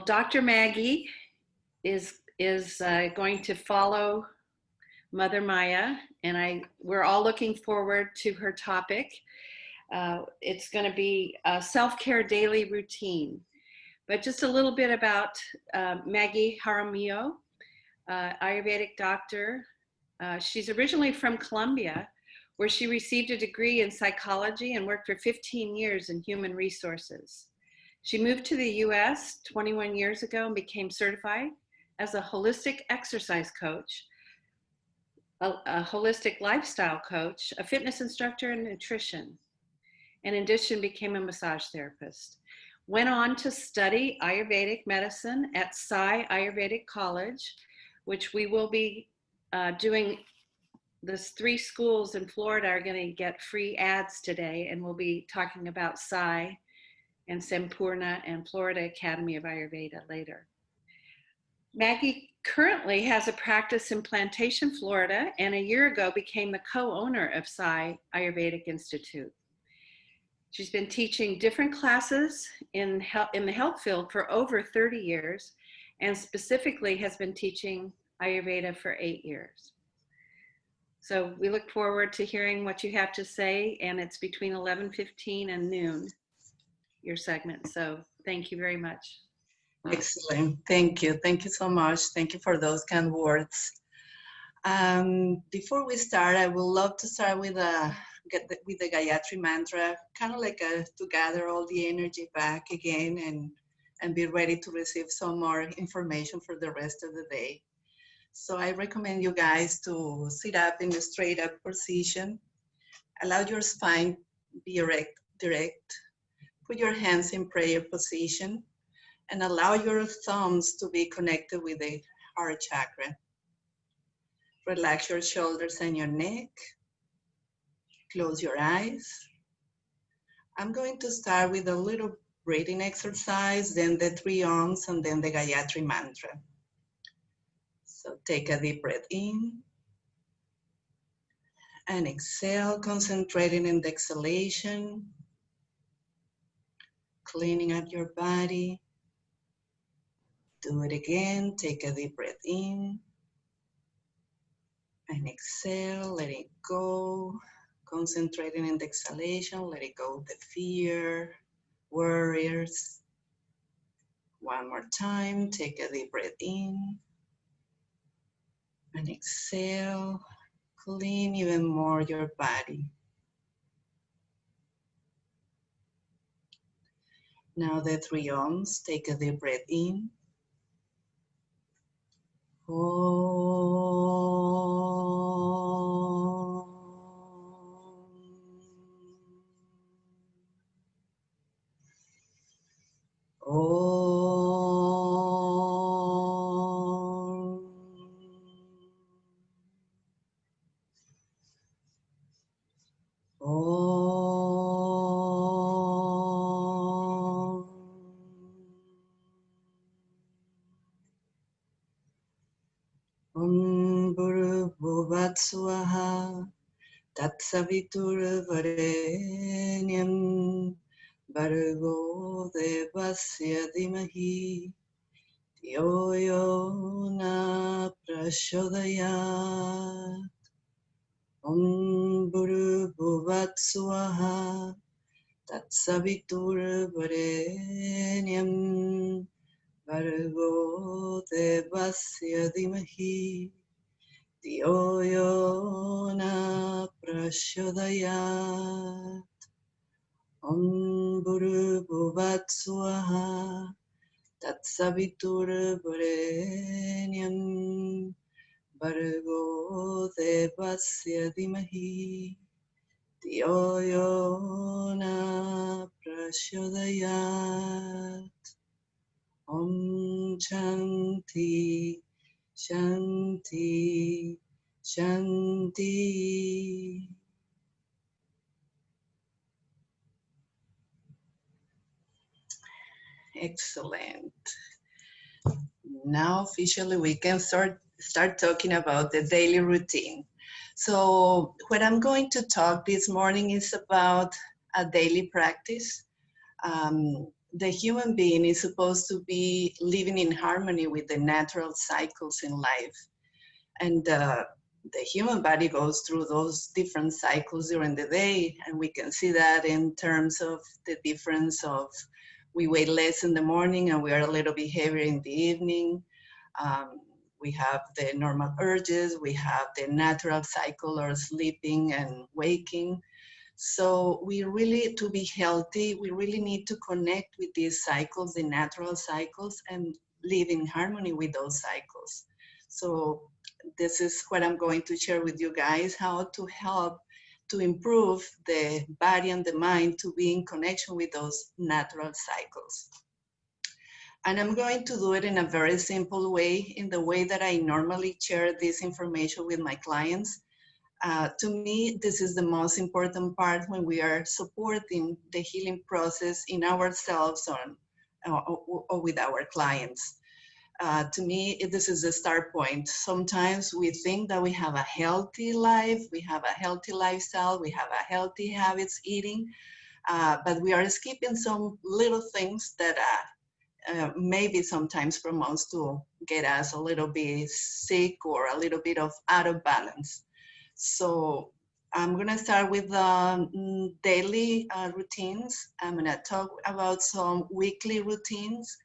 Dr. Maggie is going to follow Mother Maya, and we're all looking forward to her topic. It's going to be a self-care daily routine. But just a little bit about Maggie Jaramillo, Ayurvedic doctor. She's originally from Colombia, where she received a degree in psychology and worked for 15 years in human resources. She moved to the US 21 years ago and became certified as a holistic exercise coach, a holistic lifestyle coach, a fitness instructor, and nutrition. And in addition, became a massage therapist. Went on to study Ayurvedic medicine at Sai Ayurvedic College, which we will be doing. Those 3 schools in Florida are going to get free ads today, and we'll be talking about Sai and Sempurna and Florida Academy of Ayurveda later. Maggie currently has a practice in Plantation, Florida, and a year ago became the co-owner of Sai Ayurvedic Institute. She's been teaching different classes in the health field for over 30 years, and specifically has been teaching Ayurveda for 8 years. So we look forward to hearing what you have to say, and it's between 11:15 and noon, your segment. So thank you very much. Excellent. Thank you. Thank you so much. Thank you for those kind words. Before we start, I would love to start with the Gayatri mantra, kind of like to gather all the energy back again and be ready to receive some more information for the rest of the day. So I recommend you guys to sit up in a straight up position. Allow your spine be direct. Put your hands in prayer position and allow your thumbs to be connected with the heart chakra. Relax your shoulders and your neck. Close your eyes. I'm going to start with a little breathing exercise, then the 3 Oms, and then the Gayatri mantra. So take a deep breath in and exhale, concentrating in the exhalation, cleaning up your body. Do it again. Take a deep breath in and exhale, let it go. Concentrating in the exhalation, let it go, the fear, worries. One more time, take a deep breath in and exhale, clean even more your body. Now the 3 Oms, take a deep breath in. Swaha Tatsavitur Varenyam Bhargo Devasya Dhimahi Yo Yo Na Prachodayat Om Bhuru Bhuvat Swaha Tatsavitur Varenyam Bhargo Devasya Dhimahi Yo Yo Na Prachodayat Om Bhuru Bhuvat Swaha Tatsavitur Varenyam Bhargo Devasya Dhimahi Yo Yo Na Prachodayat Om Shanti Shanti, Shanti. Excellent. Now officially we can start talking about the daily routine. So what I'm going to talk this morning is about a daily practice the human being is supposed to be living in harmony with the natural cycles in life. And the human body goes through those different cycles during the day. And we can see that in terms of the difference of we weigh less in the morning and we are a little bit heavier in the evening. Um, we have the normal urges, we have the natural cycle of sleeping and waking. So we really, to be healthy, we really need to connect with these cycles, the natural cycles, and live in harmony with those cycles. So this is what I'm going to share with you guys, how to help to improve the body and the mind to be in connection with those natural cycles. And I'm going to do it in a very simple way, in the way that I normally share this information with my clients. To me, this is the most important part when we are supporting the healing process in ourselves or with our clients. To me, this is the start point. Sometimes we think that we have a healthy life, we have a healthy lifestyle, we have a healthy habits eating, but we are skipping some little things that maybe sometimes promotes to get us a little bit sick or a little bit of out of balance. So I'm gonna start with daily routines. I'm gonna talk about some weekly routines,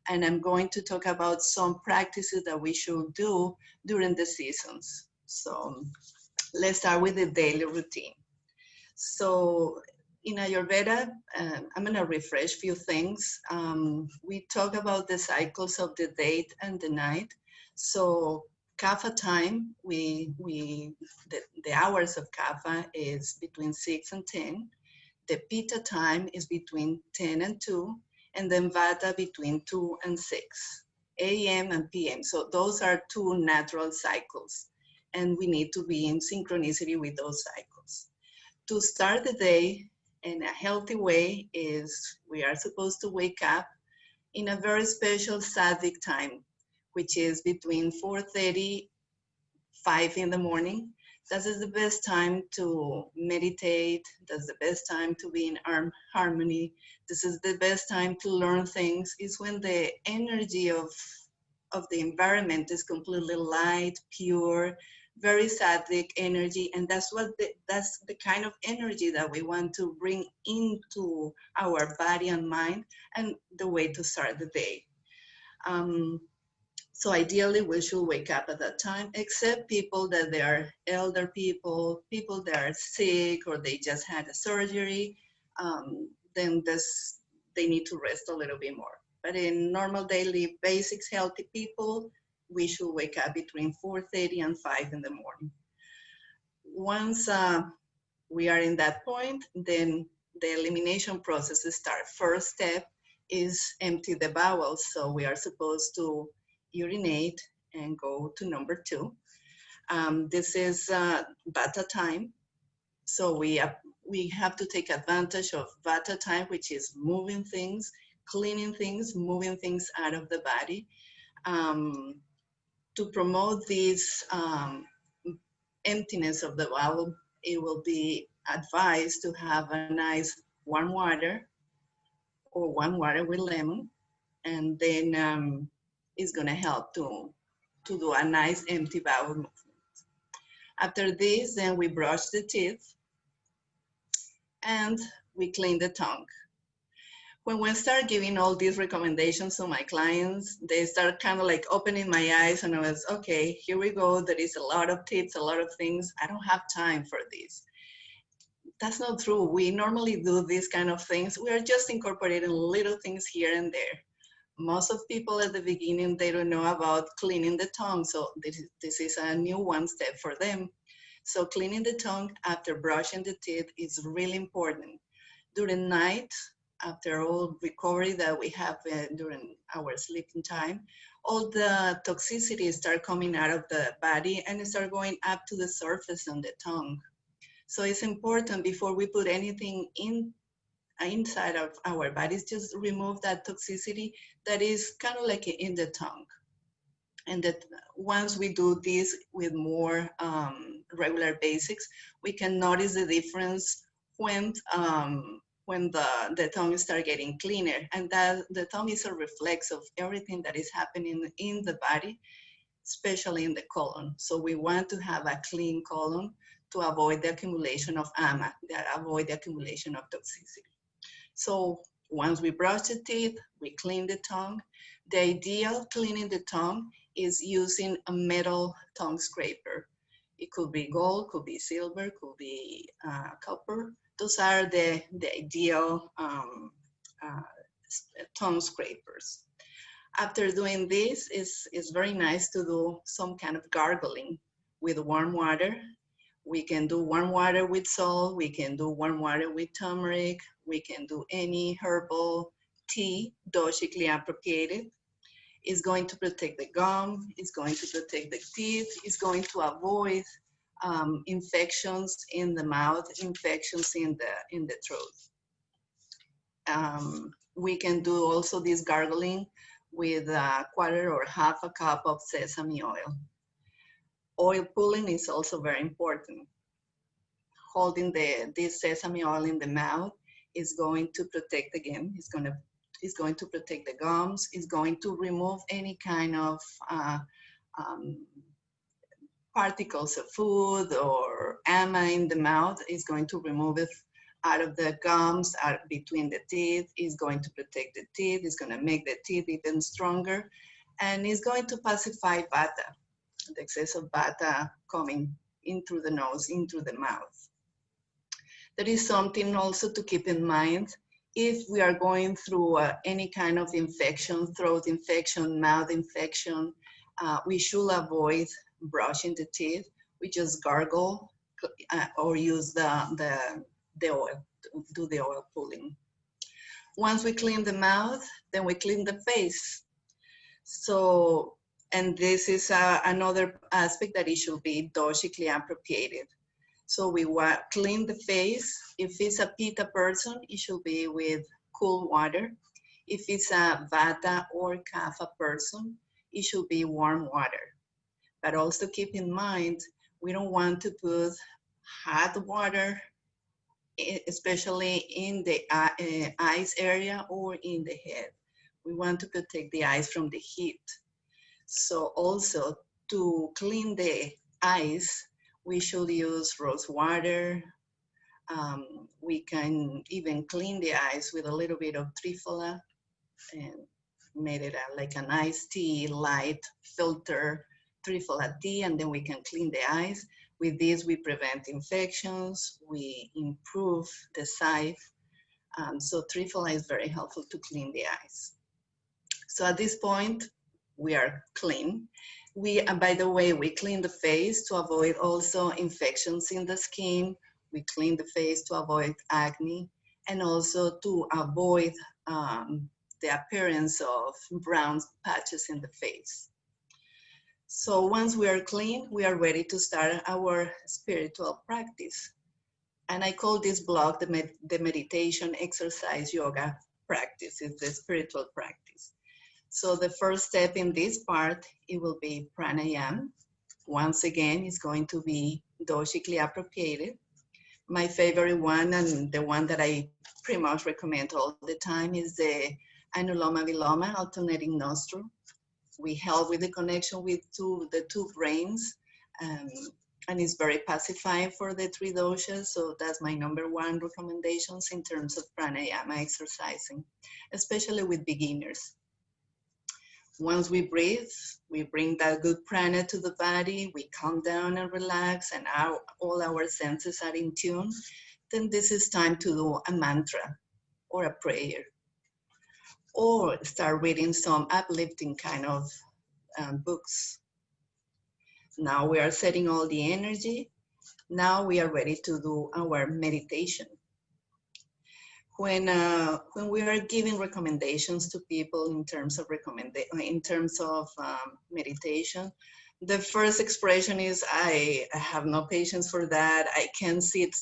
and I'm going to talk about some practices that we should do during the seasons. So let's start with the daily routine. So in Ayurveda, I'm gonna refresh a few things. We talk about the cycles of the day and the night. So kapha time, the hours of kapha is between 6 and 10. The pitta time is between 10 and 2, and then vata between 2 and 6, AM and PM. So those are two natural cycles, and we need to be in synchronicity with those cycles. To start the day in a healthy way is we are supposed to wake up in a very special Sattvic time, which is between 4:30, 5 in the morning. That is the best time to meditate. That's the best time to be in harmony. This is the best time to learn things. It's when the energy of the environment is completely light, pure, very sattvic energy, and that's the kind of energy that we want to bring into our body and mind, and the way to start the day. So ideally, we should wake up at that time, except people that they are elder people, people that are sick, or they just had a surgery. Then they need to rest a little bit more. But in normal daily basics, healthy people, we should wake up between 4:30 and 5 in the morning. Once we are in that point, then the elimination process starts. First step is empty the bowels. So we are supposed to urinate and go to number 2. This is vata time. So we have to take advantage of vata time, which is moving things, cleaning things, moving things out of the body. To promote this emptiness of the bowel, it will be advised to have a nice warm water or warm water with lemon, and then it's gonna help to do a nice empty bowel movement. After this, then we brush the teeth and we clean the tongue. When we start giving all these recommendations to my clients, they start kind of like opening my eyes, and I was, okay, here we go. There is a lot of tips, a lot of things. I don't have time for this. That's not true. We normally do these kind of things. We are just incorporating little things here and there. Most of people at the beginning, they don't know about cleaning the tongue. So this is a new one step for them. So cleaning the tongue after brushing the teeth is really important. During night, after all recovery that we have during our sleeping time, all the toxicities start coming out of the body and start going up to the surface on the tongue. So it's important before we put anything inside of our bodies, just remove that toxicity that is kind of like in the tongue. And that once we do this with more regular basics, we can notice the difference when when the tongue start getting cleaner. And that the tongue is a reflex of everything that is happening in the body, especially in the colon. So we want to have a clean colon to avoid the accumulation of AMA, that avoid the accumulation of toxicity. So once we brush the teeth, we clean the tongue. The ideal cleaning the tongue is using a metal tongue scraper. It could be gold, could be silver, could be copper. Those are the ideal tongue scrapers. After doing this, it's very nice to do some kind of gargling with warm water. We can do warm water with salt. We can do warm water with turmeric. We can do any herbal tea, dosically appropriated. It's going to protect the gum. It's going to protect the teeth. It's going to avoid infections in the mouth, infections in the throat. We can do also this gargling with a quarter or half a cup of sesame oil. Oil pulling is also very important. Holding this sesame oil in the mouth is going to protect, again, it's going to protect the gums. It's going to remove any kind of particles of food or AMA in the mouth. It's going to remove it out of the gums, out between the teeth. It's going to protect the teeth. It's going to make the teeth even stronger. And it's going to pacify vata, the excess of vata coming in through the nose, into the mouth. There is something also to keep in mind. If we are going through any kind of infection, throat infection, mouth infection, we should avoid brushing the teeth. We just gargle or use the oil, do the oil pulling. Once we clean the mouth, then we clean the face. So, and this is another aspect that it should be dosically appropriated. So we clean the face. If it's a Pitta person, it should be with cool water. If it's a Vata or Kapha person, it should be warm water. But also keep in mind, we don't want to put hot water, especially in the eyes area or in the head. We want to protect the eyes from the heat. So also to clean the eyes, we should use rose water. We can even clean the eyes with a little bit of triphala and made it like an iced tea, light filter triphala tea, and then we can clean the eyes. With this, we prevent infections, we improve the sight. So triphala is very helpful to clean the eyes. So at this point, we are clean. By the way, we clean the face to avoid also infections in the skin. We clean the face to avoid acne and also to avoid the appearance of brown patches in the face. So once we are clean, we are ready to start our spiritual practice. And I call this block the meditation, exercise, yoga practice. It's the spiritual practice. So the first step in this part, it will be pranayama. Once again, it's going to be dosically appropriated. My favorite one, and the one that I pretty much recommend all the time, is the Anuloma Viloma, alternating nostril. We help with the connection with the two brains, and it's very pacifying for the three doshas. So that's my #1 recommendations in terms of pranayama exercising, especially with beginners. Once we breathe, we bring that good prana to the body, we calm down and relax, and all our senses are in tune. Then this is time to do a mantra or a prayer, or start reading some uplifting kind of books. Now we are setting all the energy. Now we are ready to do our meditation. When we are giving recommendations to people in terms of meditation, the first expression is, I have no patience for that. I can't sit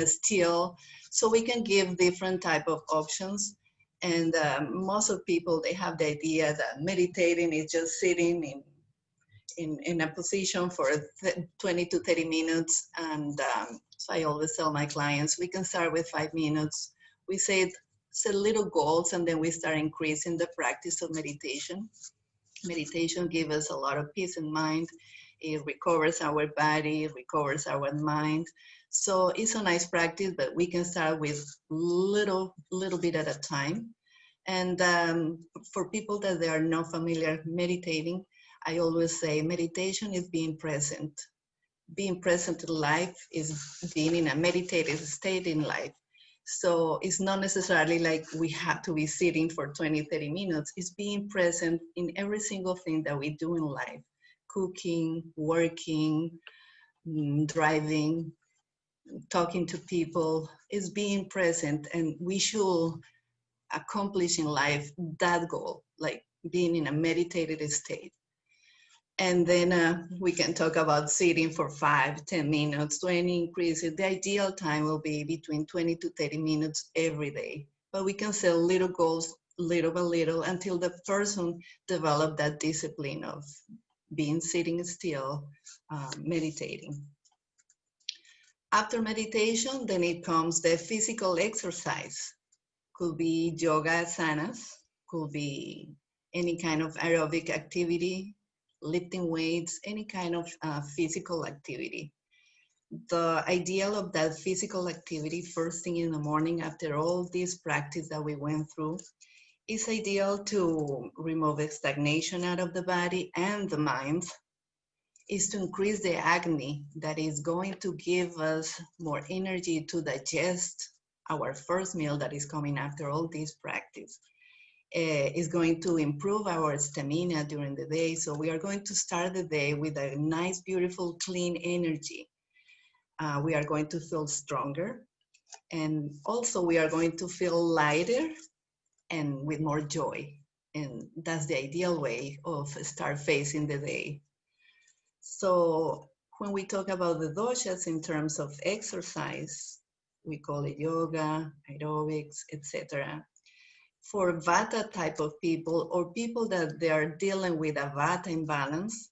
still. So we can give different type of options. And most of people, they have the idea that meditating is just sitting in a position for 20 to 30 minutes. And so I always tell my clients, we can start with 5 minutes. we set little goals, and then we start increasing the practice of meditation. Meditation gives us a lot of peace in mind. It recovers our body, it recovers our mind. So it's a nice practice, but we can start with little bit at a time. And for people that they are not familiar meditating, I always say meditation is being present. Being present in life is being in a meditative state in life. So it's not necessarily like we have to be sitting for 20, 30 minutes. It's being present in every single thing that we do in life. Cooking, working, driving, talking to people. Is being present, and we should accomplish in life that goal, like being in a meditative state. And then we can talk about sitting for 5, 10 minutes, 20 increases. The ideal time will be between 20 to 30 minutes every day. But we can set little goals, little by little, until the person develop that discipline of being sitting still, meditating. After meditation, then it comes the physical exercise. Could be yoga asanas, could be any kind of aerobic activity, lifting weights, any kind of physical activity. The ideal of that physical activity first thing in the morning after all this practice that we went through is ideal to remove stagnation out of the body and the mind, is to increase the agni that is going to give us more energy to digest our first meal that is coming after all this practice. Is going to improve our stamina during the day. So we are going to start the day with a nice, beautiful, clean energy. We are going to feel stronger. And also we are going to feel lighter and with more joy. And that's the ideal way of start facing the day. So when we talk about the doshas in terms of exercise, we call it yoga, aerobics, etc. For vata type of people, or people that they are dealing with a vata imbalance,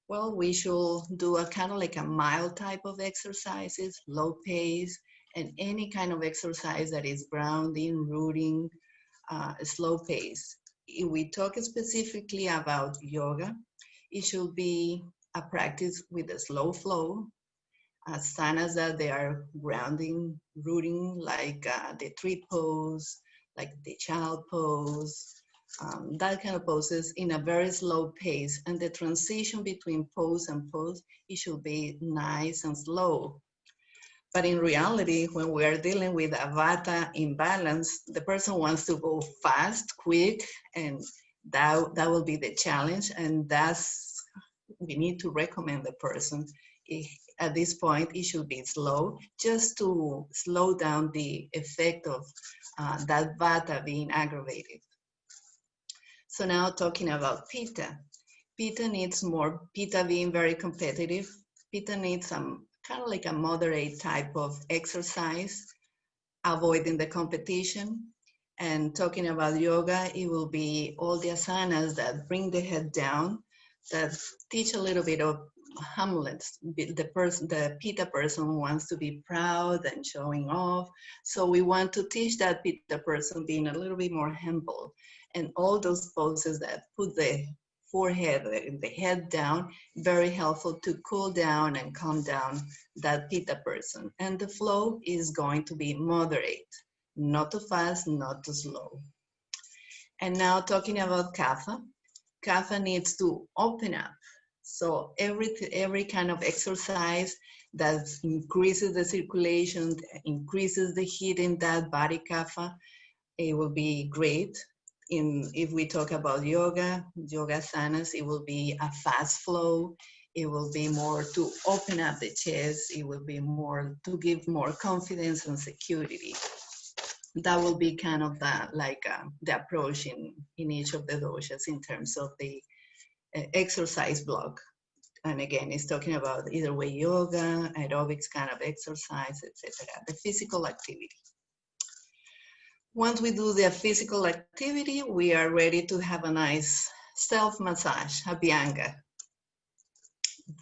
well, we should do a kind of like a mild type of exercises, low pace, and any kind of exercise that is grounding, rooting, slow pace. If we talk specifically about yoga, it should be a practice with a slow flow, asanas that they are grounding, rooting, like the tree pose, like the child pose, that kind of poses in a very slow pace. And the transition between pose and pose, it should be nice and slow. But in reality, when we are dealing with a vata imbalance, the person wants to go fast, quick, and that will be the challenge. And we need to recommend the person. At this point, it should be slow, just to slow down the effect of that vata being aggravated. So now talking about pitta. Pitta needs more, pitta being very competitive, pitta needs some kind of like a moderate type of exercise, avoiding the competition. And talking about yoga, it will be all the asanas that bring the head down, that teach a little bit of humbleness. The pitta person wants to be proud and showing off. So we want to teach that pitta person being a little bit more humble. And all those poses that put the forehead, the head down, very helpful to cool down and calm down that pitta person. And the flow is going to be moderate, not too fast, not too slow. And now talking about kapha. Kapha needs to open up. So every kind of exercise that increases the circulation, increases the heat in that body kapha, it will be great. If we talk about yoga asanas, it will be a fast flow. It will be more to open up the chest. It will be more to give more confidence and security. That will be kind of the approach in each of the doshas in terms of the exercise block. And again, it's talking about either way yoga, aerobics kind of exercise, etc. The physical activity. Once we do the physical activity, we are ready to have a nice self-massage, a Abhyanga.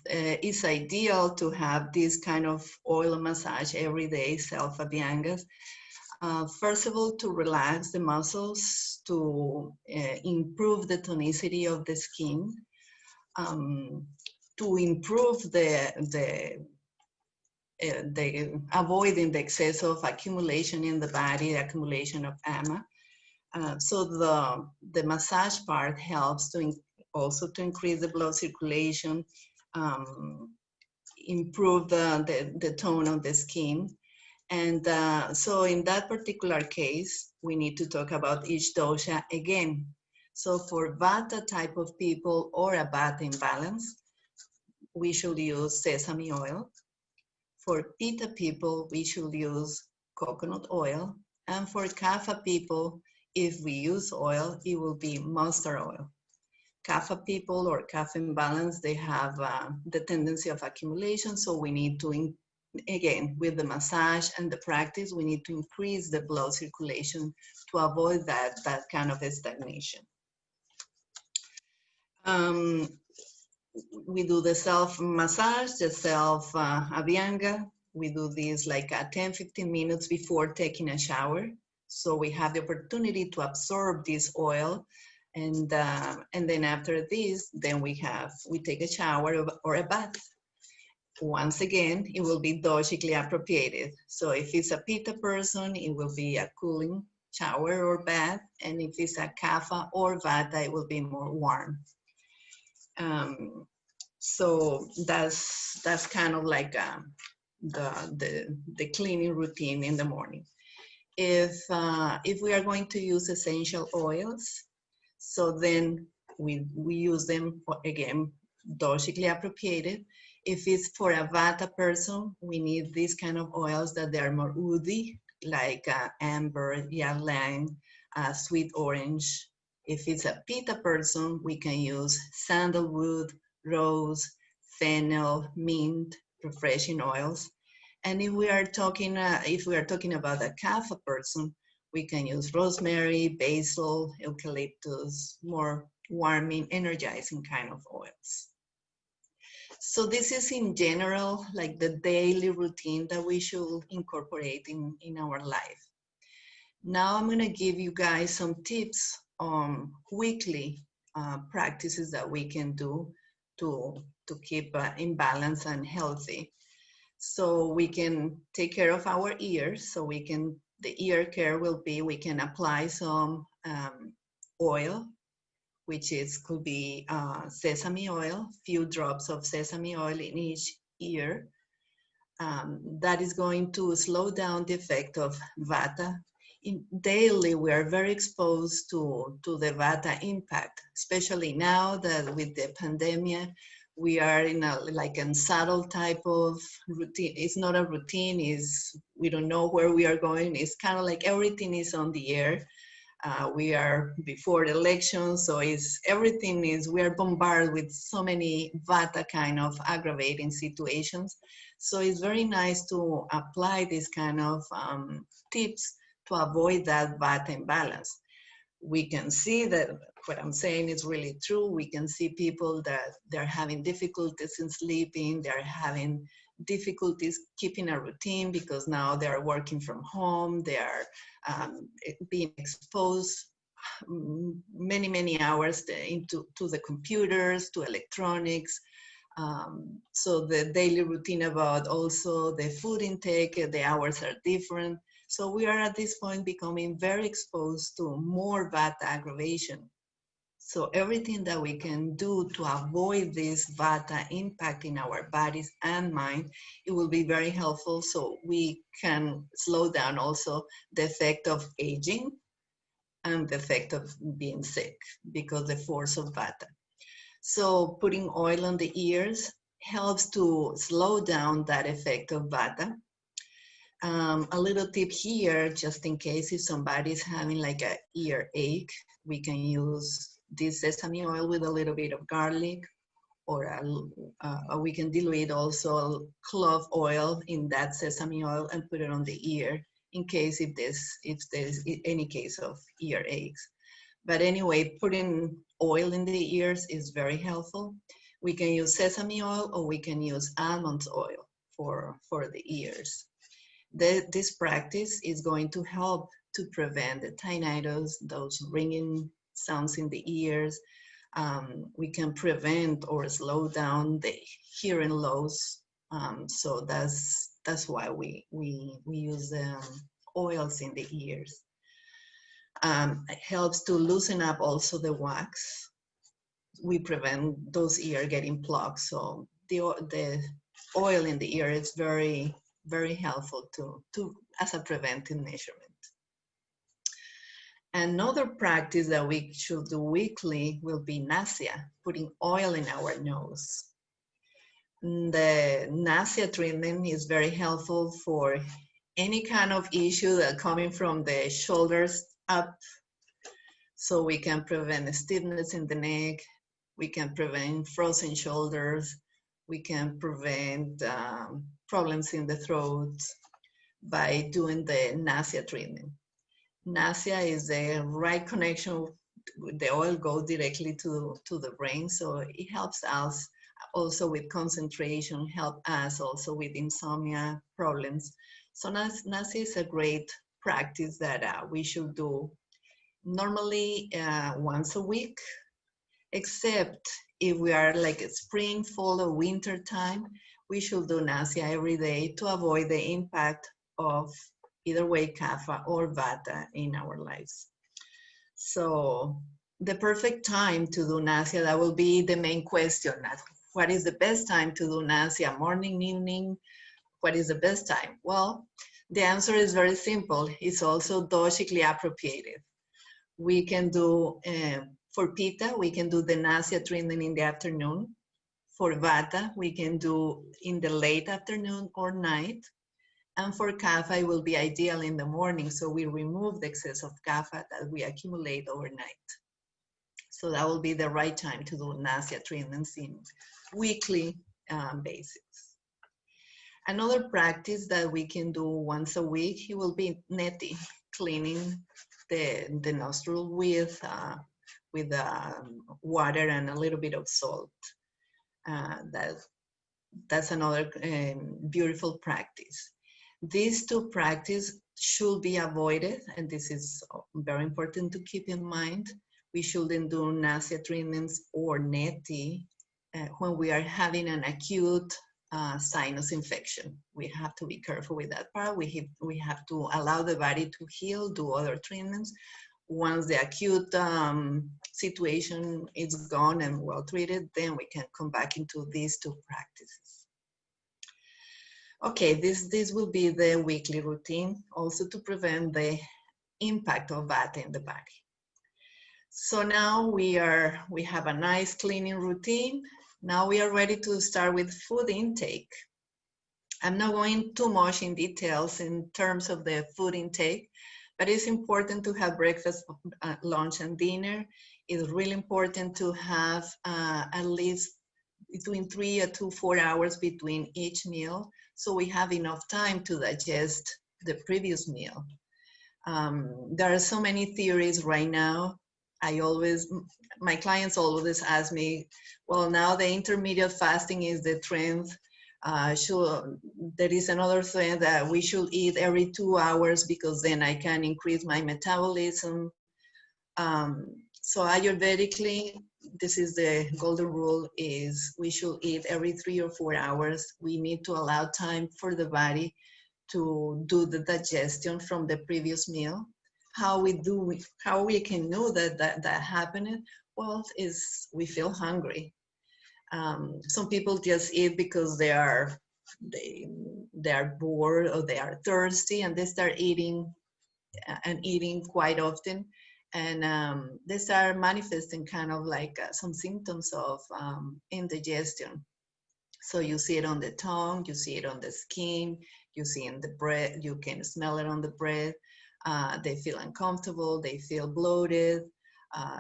It's ideal to have this kind of oil massage every day, self-Abhyangas. First of all, to relax the muscles, to improve the tonicity of the skin, to improve the avoiding the excess of accumulation in the body, the accumulation of ama. So the massage part helps to also to increase the blood circulation, improve the tone of the skin. And so in that particular case, we need to talk about each dosha again. So for Vata type of people or a Vata imbalance, we should use sesame oil. For Pitta people, we should use coconut oil. And for Kapha people, if we use oil, it will be mustard oil. Kapha people or Kapha imbalance, they have the tendency of accumulation, so we need to, again, with the massage and the practice, we need to increase the blood circulation to avoid that kind of stagnation. We do the self-massage, the self-abhyanga. We do this like 10-15 minutes before taking a shower. So we have the opportunity to absorb this oil. And then after this, then we take a shower or a bath. Once again, it will be doshically appropriated. So if it's a Pitta person, it will be a cooling shower or bath. And if it's a Kapha or Vata, it will be more warm. So that's kind of like the cleaning routine in the morning. If we are going to use essential oils, so then we use them again doshically appropriated. If it's for a Vata person, we need these kind of oils that they are more woody, like amber, ylang, sweet orange. If it's a Pitta person, we can use sandalwood, rose, fennel, mint, refreshing oils. And if we are talking about a Kapha person, we can use rosemary, basil, eucalyptus, more warming, energizing kind of oils. So this is in general like the daily routine that we should incorporate in our life. Now I'm going to give you guys some tips on weekly practices that we can do to keep in balance and healthy. So we can take care of our ears. So the ear care will be, we can apply some oil, which could be sesame oil, few drops of sesame oil in each ear. That is going to slow down the effect of Vata. Daily, we are very exposed to the Vata impact, especially now that with the pandemic, we are in a subtle type of routine. It's not a routine, we don't know where we are going. It's kind of like everything is on the air. We are before the election, so we are bombarded with so many Vata kind of aggravating situations. So it's very nice to apply this kind of tips to avoid that Vata imbalance. We can see that what I'm saying is really true. We can see people that they're having difficulties in sleeping, they're having difficulties keeping a routine because now they're working from home, they are being exposed many hours to the computers, to electronics. So the daily routine about also the food intake, the hours are different. So we are at this point becoming very exposed to more Vata aggravation. So everything that we can do to avoid this Vata impact in our bodies and mind, it will be very helpful so we can slow down also the effect of aging and the effect of being sick because the force of Vata. So putting oil on the ears helps to slow down that effect of Vata. A little tip here, just in case if somebody's having like a earache, we can use this sesame oil with a little bit of garlic, or we can dilute also clove oil in that sesame oil and put it on the ear in case if there's any case of earaches. But anyway, putting oil in the ears is very helpful. We can use sesame oil or we can use almond oil for the ears. This practice is going to help to prevent the tinnitus, those ringing sounds in the ears. We can prevent or slow down the hearing loss. So that's why we use oils in the ears. It helps to loosen up also the wax. We prevent those ears getting plugged. So the oil in the ear is very, very helpful as a preventive measurement. Another practice that we should do weekly will be nausea, putting oil in our nose. The nausea treatment is very helpful for any kind of issue that coming from the shoulders up. So we can prevent stiffness in the neck, we can prevent frozen shoulders, we can prevent problems in the throat by doing the nausea treatment. Nausea is the right connection. The oil goes directly to the brain, so it helps us also with concentration, help us also with insomnia problems. So nausea is a great practice that we should do normally once a week, except if we are like spring, fall, or winter time, we should do nausea every day to avoid the impact of either way kapha or vata in our lives. So the perfect time to do nausea, that will be the main question. What is the best time to do nausea? Morning, evening? What is the best time? Well, the answer is very simple. It's also doshically appropriated. We can do, for Pitta, we can do the nausea treatment in the afternoon. For Vata, we can do in the late afternoon or night. And for Kapha, it will be ideal in the morning, so we remove the excess of Kapha that we accumulate overnight. So that will be the right time to do nausea treatments in weekly basis. Another practice that we can do once a week, it will be neti, cleaning the nostril with water and a little bit of salt. That's another beautiful practice. These two practices should be avoided, and this is very important to keep in mind. We shouldn't do nausea treatments or neti when we are having an acute sinus infection. We have to be careful with that part. We have to allow the body to heal, do other treatments. Once the acute situation is gone and well treated, then we can come back into these two practices. Okay, this will be the weekly routine, also to prevent the impact of Vata in the body. So now we have a nice cleaning routine. Now we are ready to start with food intake. I'm not going too much in details in terms of the food intake, but it's important to have breakfast, lunch, and dinner. It's really important to have at least between 3 to 4 hours between each meal, so we have enough time to digest the previous meal. There are so many theories right now. My clients always ask me, well, now the intermediate fasting is the trend. There is another thing that we should eat every 2 hours because then I can increase my metabolism. So Ayurvedically, this is the golden rule, is we should eat every 3 or 4 hours. We need to allow time for the body to do the digestion from the previous meal. How we can know that happened? Well, is we feel hungry. Some people just eat because they are bored or they are thirsty, and they start eating quite often, and they start manifesting kind of like some symptoms of indigestion. So you see it on the tongue, you see it on the skin, you see in the breath, you can smell it on the breath. They feel uncomfortable, they feel bloated,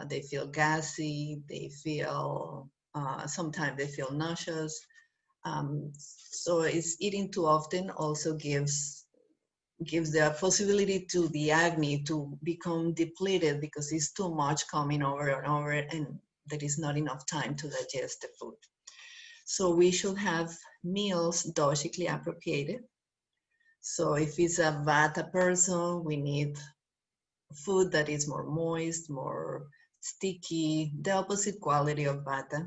they feel gassy, they feel, sometimes they feel nauseous. So eating too often also gives the possibility to the agni to become depleted because it's too much coming over and over, and there is not enough time to digest the food. So we should have meals doshically appropriated. So if it's a Vata person, we need food that is more moist, more sticky, the opposite quality of Vata.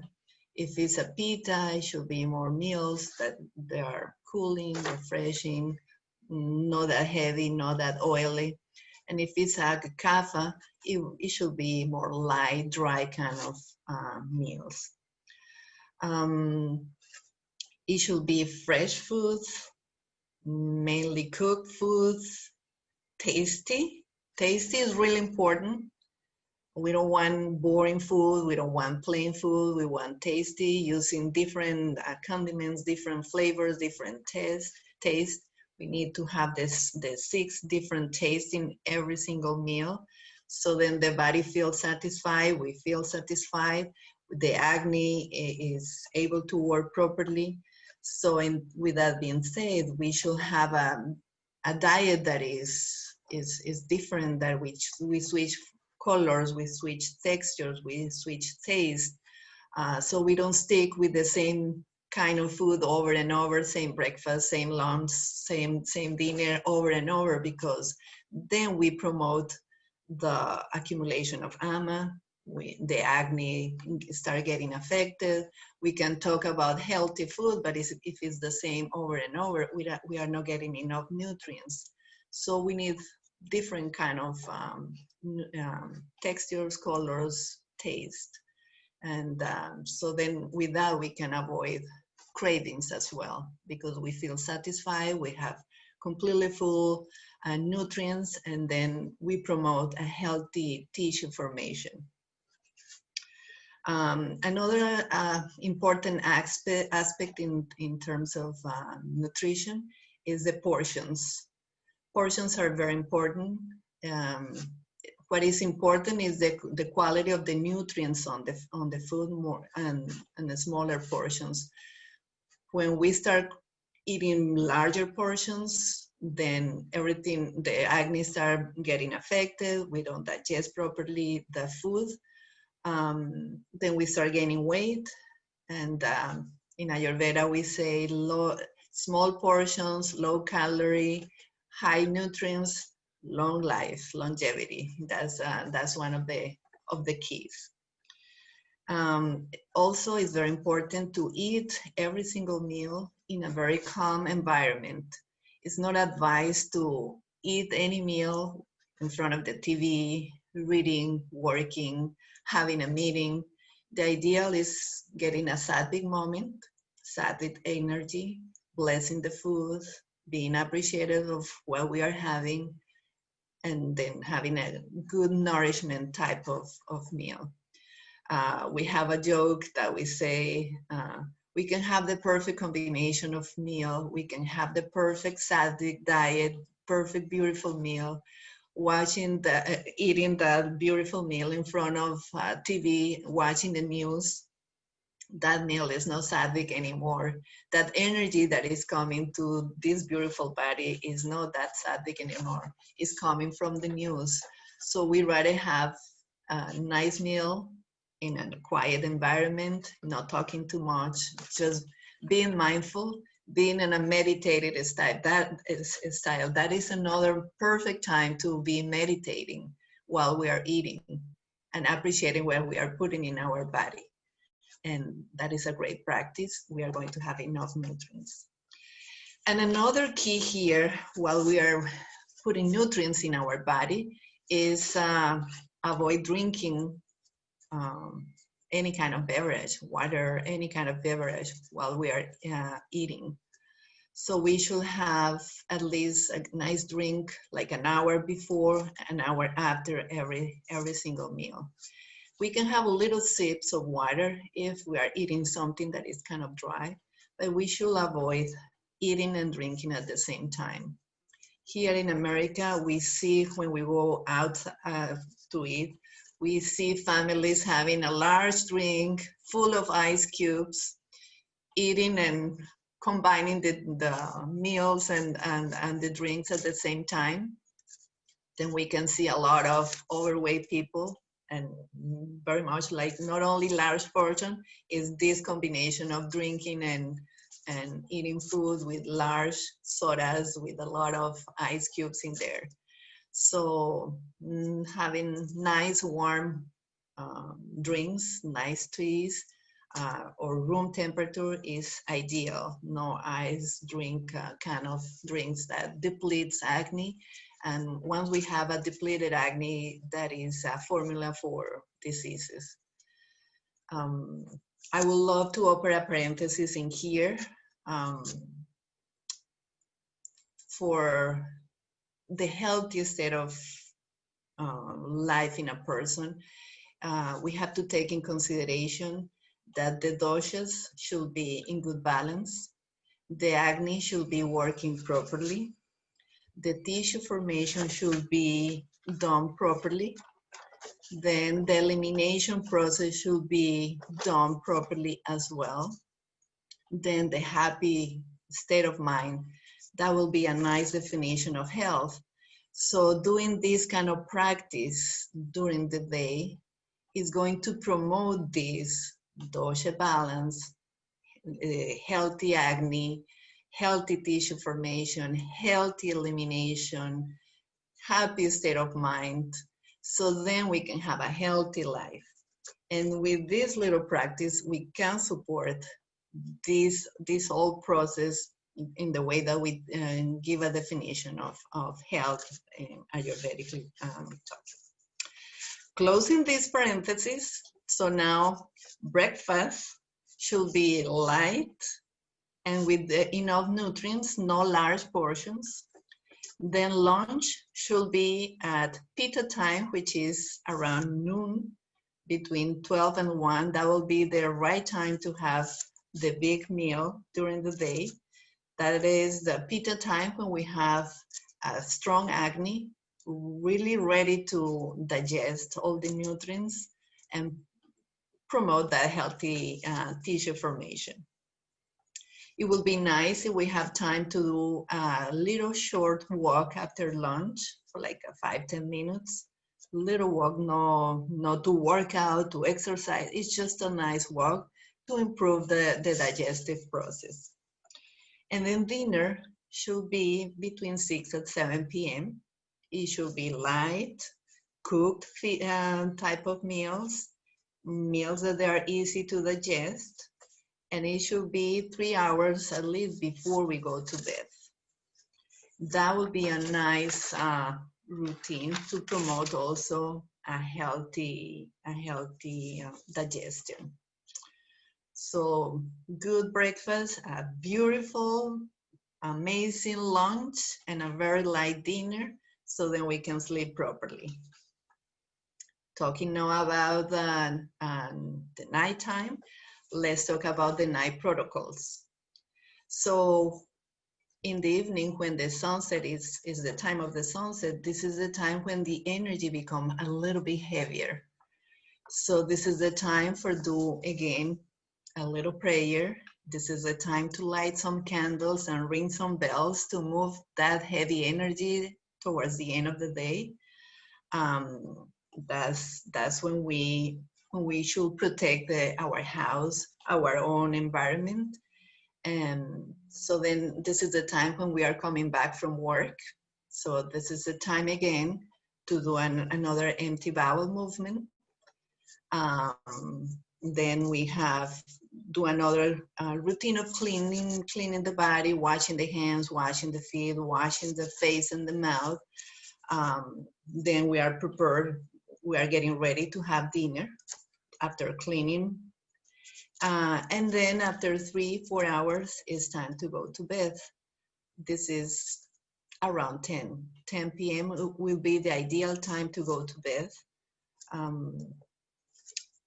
If it's a Pitta, it should be more meals that they are cooling, refreshing, not that heavy, not that oily. And if it's a Kapha, it should be more light, dry kind of meals. It should be fresh foods, mainly cooked foods, tasty. Tasty is really important. We don't want boring food. We don't want plain food. We want tasty, using different condiments, different flavors, different taste. We need to have the 6 different tastes in every single meal. So then the body feels satisfied. We feel satisfied. The acne is able to work properly. So with that being said, we should have a diet that is different, that we switch colors, we switch textures, we switch taste. So we don't stick with the same kind of food over and over, same breakfast, same lunch, same dinner over and over, because then we promote the accumulation of ama. The acne start getting affected. We can talk about healthy food, but if it's the same over and over, we are not getting enough nutrients. So we need different kind of textures, colors, taste. And so then with that, we can avoid cravings as well, because we feel satisfied, we have completely full nutrients, and then we promote a healthy tissue formation. Another important aspect in terms of nutrition is the portions. Portions are very important. What is important is the quality of the nutrients on the food, more and the smaller portions. When we start eating larger portions, then the acne start getting affected. We don't digest properly the food. Then we start gaining weight. And in Ayurveda, we say small portions, low calorie, high nutrients, long life, longevity. That's one of the keys. Also, it's very important to eat every single meal in a very calm environment. It's not advised to eat any meal in front of the TV, reading, working, having a meeting. The ideal is getting a sattvic moment, sattvic energy, blessing the food, being appreciative of what we are having, and then having a good nourishment type of meal. We have a joke that we say, we can have the perfect combination of meal, we can have the perfect sattvic diet, perfect beautiful meal, eating that beautiful meal in front of TV, watching the news. That meal is not sattvic anymore. That energy that is coming to this beautiful body is not that sattvic anymore. It's coming from the news. So we rather have a nice meal in a quiet environment, not talking too much, just being mindful, being in a meditated style. That is another perfect time to be meditating while we are eating and appreciating what we are putting in our body. And that is a great practice. We are going to have enough nutrients. And another key here, while we are putting nutrients in our body, is avoid drinking any kind of beverage, water, any kind of beverage while we are eating. So we should have at least a nice drink like an hour before, an hour after every single meal. We can have little sips of water if we are eating something that is kind of dry, but we should avoid eating and drinking at the same time. Here in America, we see when we go out to eat, we see families having a large drink full of ice cubes, eating and combining the meals and the drinks at the same time. Then we can see a lot of overweight people, and very much like not only large portion, is this combination of drinking and and eating food with large sodas with a lot of ice cubes in there. So having nice warm drinks, nice teas, or room temperature is ideal. No ice drink kind of drinks that depletes acne. And once we have a depleted acne, that is a formula for diseases. I would love to open a parenthesis in here for the healthy state of life in a person. We have to take in consideration that the doshas should be in good balance. The acne should be working properly. The tissue formation should be done properly. Then the elimination process should be done properly as well. Then the happy state of mind, that will be a nice definition of health. So doing this kind of practice during the day is going to promote this dosha balance, healthy acne, healthy tissue formation, healthy elimination, happy state of mind. So then we can have a healthy life. And with this little practice, we can support this whole process in the way that we give a definition of health Ayurvedically talking. Closing this parenthesis, so now breakfast should be light and with enough nutrients, no large portions. Then lunch should be at pita time, which is around noon, between 12 and 1. That will be the right time to have the big meal during the day. That is the pita time when we have a strong acne, really ready to digest all the nutrients and promote that healthy tissue formation. It will be nice if we have time to do a little short walk after lunch for like 5-10 minutes. Little walk, not to work out, to exercise. It's just a nice walk to improve the digestive process. And then dinner should be between 6 and 7 p.m. It should be light, cooked type of meals that they are easy to digest. And it should be 3 hours at least before we go to bed. That would be a nice routine to promote also a healthy digestion. So good breakfast, a beautiful, amazing lunch, and a very light dinner, so then we can sleep properly. Talking now about the nighttime, let's talk about the night protocols. So in the evening, when the sunset is the time of the sunset, this is the time when the energy becomes a little bit heavier. So this is the time for again, a little prayer. This is the time to light some candles and ring some bells to move that heavy energy towards the end of the day. That's when we should protect our house, our own environment. And so then this is the time when we are coming back from work. So this is the time again to do another empty bowel movement. Then we do another routine of cleaning the body, washing the hands, washing the feet, washing the face and the mouth. Then we are prepared. We are getting ready to have dinner after cleaning. And then after 3-4 hours, it's time to go to bed. This is around 10 p.m. will be the ideal time to go to bed.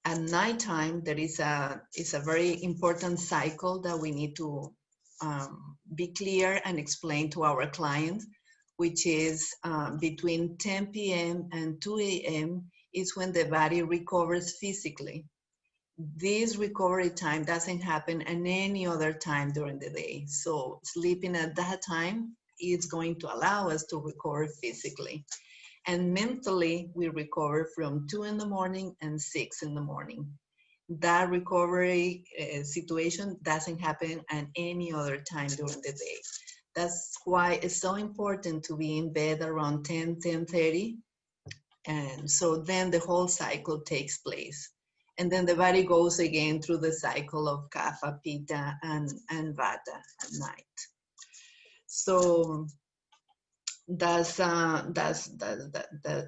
At nighttime, there is a very important cycle that we need to be clear and explain to our clients, which is between 10 p.m. and 2 a.m. is when the body recovers physically. This recovery time doesn't happen at any other time during the day. So sleeping at that time is going to allow us to recover physically. And mentally, we recover from 2 in the morning and 6 in the morning. that recovery situation doesn't happen at any other time during the day. That's why it's so important to be in bed around 10:30. And so then the whole cycle takes place. And then the body goes again through the cycle of kapha, pitta, and vata at night. So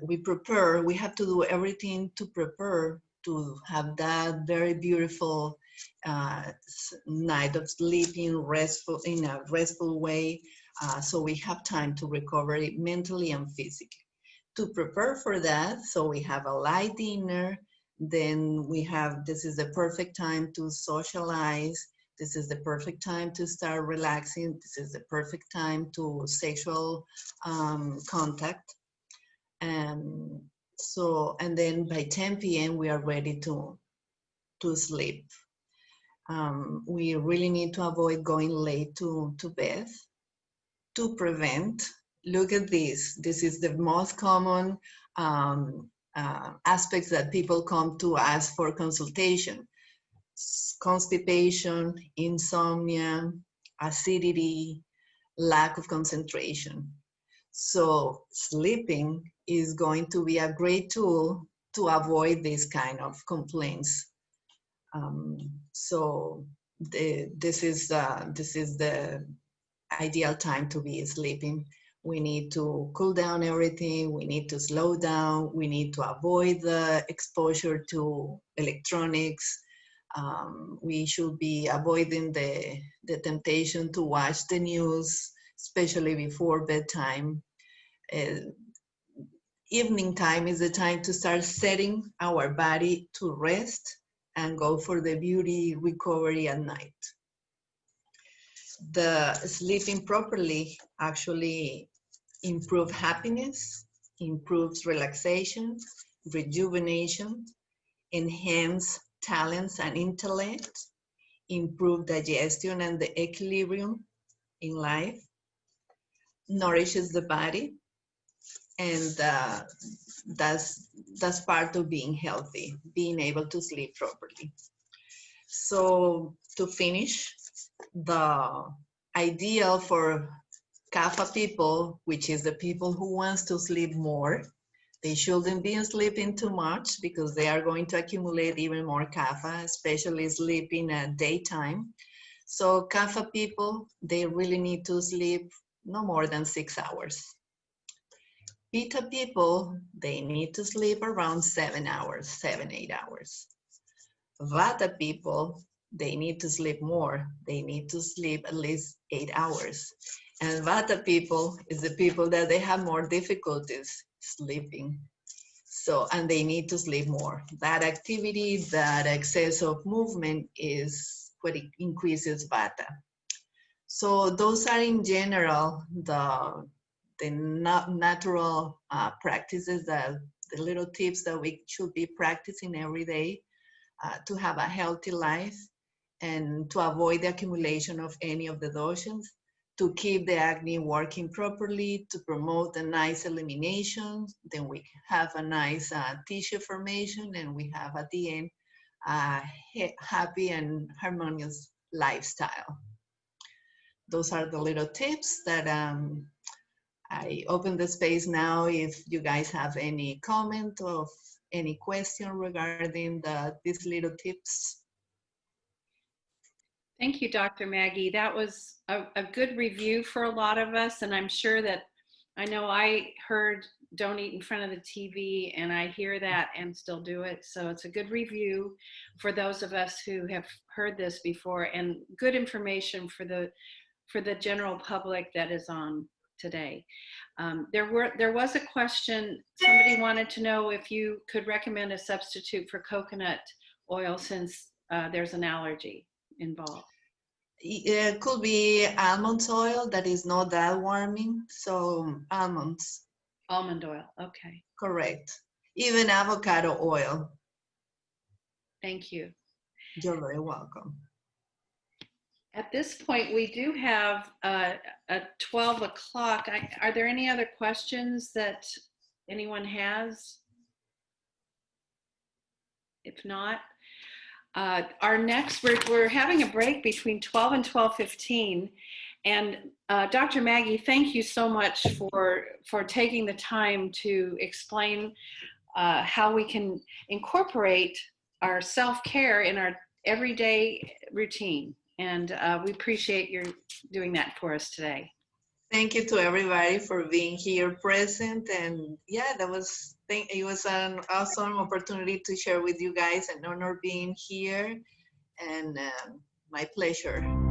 we prepare, we have to do everything to prepare to have that very beautiful night of sleeping restful in a restful way, so we have time to recover it mentally and physically. To prepare for that, so we have a light dinner, then we have, this is the perfect time to socialize, this is the perfect time to start relaxing, this is the perfect time to sexual contact. And so, and then by 10 p.m. we are ready to sleep. We really need to avoid going late to bed to prevent. Look at this. This is the most common aspects that people come to ask for consultation. Constipation, insomnia, acidity, lack of concentration. So sleeping is going to be a great tool to avoid this kind of complaints. So this is the ideal time to be sleeping. We need to cool down everything. We need to slow down. We need to avoid the exposure to electronics. We should be avoiding the temptation to watch the news, especially before bedtime. Evening time is the time to start setting our body to rest and go for the beauty recovery at night. The sleeping properly actually improves happiness, improves relaxation, rejuvenation, enhance talents and intellect, improve digestion and the equilibrium in life, nourishes the body, and that's part of being healthy, being able to sleep properly. So to finish, the ideal for kapha people, which is the people who wants to sleep more, they shouldn't be sleeping too much because they are going to accumulate even more kapha, especially sleeping at daytime. So kapha people, they really need to sleep no more than 6 hours. Pitta people, they need to sleep around 7 hours, 7-8 hours. Vata people, they need to sleep more. They need to sleep at least 8 hours. And Vata people is the people that they have more difficulties sleeping. So, and they need to sleep more. That activity, that excess of movement is what increases Vata. So those are in general the natural practices, the little tips that we should be practicing every day to have a healthy life and to avoid the accumulation of any of the doshas, to keep the acne working properly, to promote a nice elimination. Then we have a nice tissue formation, and we have at the end a happy and harmonious lifestyle. Those are the little tips that I open the space now if you guys have any comment or any question regarding these little tips. Thank you, Dr. Maggie. That was a good review for a lot of us, and I'm sure that I know I heard don't eat in front of the TV, and I hear that and still do it. So it's a good review for those of us who have heard this before, and good information for the general public that is on today. There was a question. Somebody wanted to know if you could recommend a substitute for coconut oil since there's an allergy involved. It could be almond oil that is not that warming. So almonds. Almond oil, okay. Correct. Even avocado oil. Thank you. You're very welcome. At this point, we do have a 12 o'clock. Are there any other questions that anyone has? If not, Our next, we're having a break between 12 and 12:15. And Dr. Maggie, thank you so much for taking the time to explain how we can incorporate our self-care in our everyday routine. And we appreciate your doing that for us today. Thank you to everybody for being here present. And yeah, it was an awesome opportunity to share with you guys, an honor being here, and my pleasure.